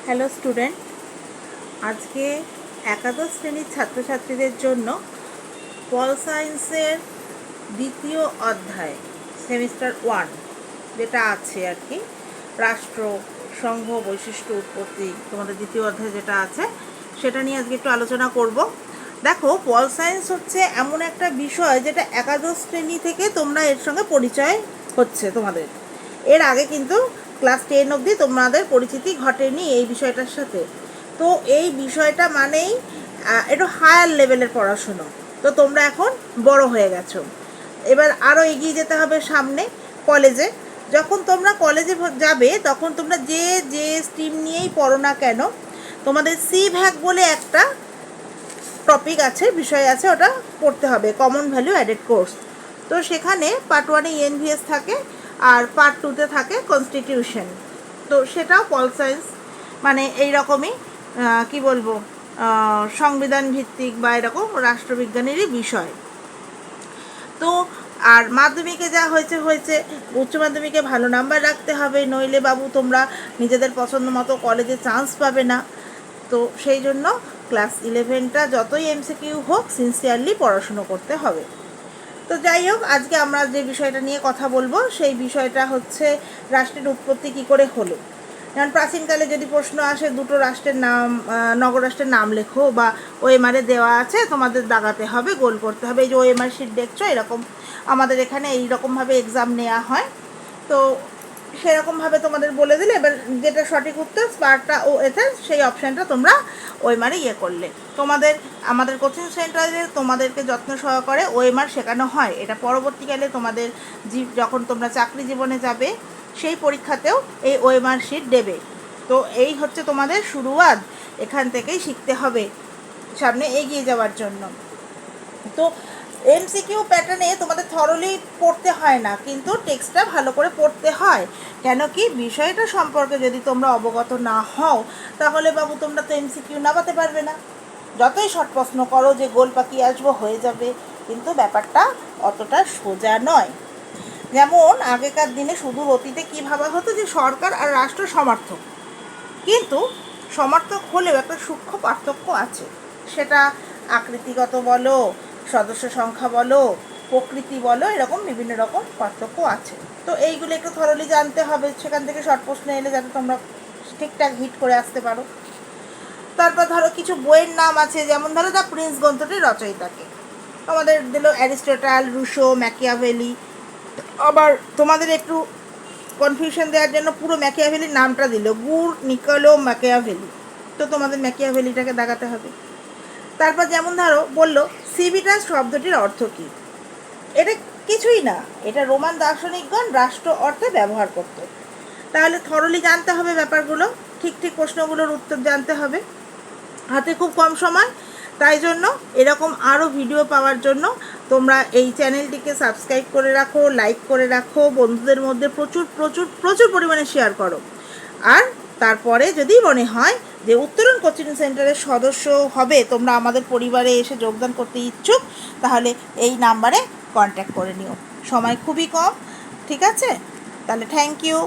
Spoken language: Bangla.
হ্যালো স্টুডেন্ট, আজকে একাদশ শ্রেণীর ছাত্রছাত্রীদের জন্য পল সায়েন্সের দ্বিতীয় অধ্যায় সেমিস্টার 1 যেটা আছে আর কি, রাষ্ট্র, সংঘ, বৈশিষ্ট্য, উৎপত্তি, তোমাদের দ্বিতীয় অধ্যায় যেটা আছে সেটা নিয়ে আজকে একটু আলোচনা করব। দেখো, পল সায়েন্স হচ্ছে এমন একটা বিষয় যেটা একাদশ শ্রেণী থেকে তোমরা এর সঙ্গে পরিচয় হচ্ছে তোমাদের। এর আগে কিন্তু ক্লাস 10 অবধি তোমাদের পরিচিতি ঘটেনি এই বিষয়টার সাথে। তো এই বিষয়টা মানেই একটু হায়ার লেভেলের পড়াশুনো। তো তোমরা এখন বড় হয়ে গেছো, এবার আরও এগিয়ে যেতে হবে সামনে কলেজে। যখন তোমরা কলেজে যাবে তখন তোমরা যে যে স্ট্রিম নিয়েই পড়ো না কেন, তোমাদের সি ভ্যাক বলে একটা টপিক আছে, বিষয় আছে, ওটা পড়তে হবে, কমন ভ্যালু অ্যাডেড কোর্স। তো সেখানে পার্ট 1-এ এনভিএস থাকে আর পার্ট 2-তে থাকে কনস্টিটিউশন। তো সেটাও পল সায়েন্স, মানে এই রকমই কি বলবো, সংবিধান ভিত্তিক বা এরকম রাষ্ট্রবিজ্ঞানেরই বিষয়। তো আর মাধ্যমিকে যা হয়েছে হয়েছে, উচ্চ মাধ্যমিকে ভালো নাম্বার রাখতে হবে, নইলে বাবু তোমরা নিজেদের পছন্দ মতো কলেজে চান্স পাবে না। তো সেই জন্য ক্লাস 11টা যতই এমসিকিউ হোক সিনসিয়ারলি পড়াশুনো করতে হবে। তো যাই হোক, আজকে আমরা যে বিষয়টা নিয়ে কথা বলবো সেই বিষয়টা হচ্ছে রাষ্ট্রের উৎপত্তি কী করে হলো। যেমন প্রাচীনকালে যদি প্রশ্ন আসে দুটো রাষ্ট্রের নাম, নগরাষ্ট্রের নাম লেখো, বা ওএমআরে দেওয়া আছে, তোমাদের দাগাতে হবে, গোল করতে হবে। এই যে ওএমআর শিট দেখছো, এরকম আমাদের এখানে এইরকমভাবে এক্সাম নেওয়া হয়। তো সেরকমভাবে তোমাদের বলে দিলে, এবার যেটা সঠিক উত্তর স্পারটা ও এতে সেই অপশানটা তোমরা ওএমআরে করলে। তোমাদের আমাদের কোচিং সেন্টারে তোমাদেরকে যত্ন সহকারে ওএমআর শেখানো হয়। এটা পরবর্তীকালে তোমাদের যখন তোমরা চাকরি জীবনে যাবে সেই পরীক্ষাতেও এই ওএমআর শিট দেবে। তো এই হচ্ছে তোমাদের শুরুয়াত, এখান থেকেই শিখতে হবে সামনে এগিয়ে যাওয়ার জন্য। তো এমসিকিউ প্যাটার্নে তোমাদের থরলি পড়তে হয় না, কিন্তু টেক্সটটা ভালো করে পড়তে হয়। কেন কি, বিষয়টা সম্পর্কে যদি তোমরা অবগত না হও তাহলে বাবু তোমরা তো এমসিকিউ নামাতে পারবে না। যতই শর্ট প্রশ্ন করো যে গোল পাকিয়ে আসবো, হয়ে যাবে, কিন্তু ব্যাপারটা অতটা সোজা নয়। যেমন আগেকার দিনে সুদূর অতীতে কী ভাবা হতো যে সরকার আর রাষ্ট্র সমর্থক, কিন্তু সমর্থক হলেও একটা সূক্ষ্ম পার্থক্য আছে। সেটা আকৃতিগত বলো, সদস্য সংখ্যা বলো, প্রকৃতি বলো, এরকম বিভিন্ন রকম পার্থক্য আছে। তো এইগুলো একটু থরলি জানতে হবে, সেখান থেকে শর্ট প্রশ্ন এলে যাতে তোমরা ঠিকঠাক হিট করে আসতে পারো। তারপর ধরো কিছু বইয়ের নাম আছে, যেমন ধরো দ্য প্রিন্স গ্রন্থটির রচয়িতাকে আমাদের দিল অ্যারিস্টটল, রুশো, ম্যাকিয়াভেলি। আবার তোমাদের একটু কনফিউশন দেওয়ার জন্য পুরো ম্যাকিয়াভেলির নামটা দিল, গুর নিকোলো ম্যাকিয়াভেলি। তো তোমাদের ম্যাকিয়াভেলিটাকে দাগাতে হবে। তারপর যেমন ধরো বললো সিভিটাস শব্দটির অর্থ কী, এটা কিছুই না, এটা রোমান দার্শনিকগণ রাষ্ট্র অর্থে ব্যবহার করত। তাহলে থরলি জানতে হবে ব্যাপারগুলো, ঠিক ঠিক প্রশ্নগুলোর উত্তর জানতে হবে। হাতে খুব কম সময়, তাই জন্য এরকম আরও ভিডিও পাওয়ার জন্য তোমরা এই চ্যানেলটিকে সাবস্ক্রাইব করে রাখো, লাইক করে রাখো, বন্ধুদের মধ্যে প্রচুর প্রচুর প্রচুর পরিমাণে শেয়ার করো। আর তারপরে যদি মনে হয় যে উত্তরণ কোচিং সেন্টারের সদস্য হবে, তোমরা আমাদের পরিবারে এসে যোগদান করতে ইচ্ছুক, তাহলে এই নাম্বারে কন্ট্যাক্ট করে নিও। সময় খুবই কম, ঠিক আছে? তাহলে থ্যাংক ইউ।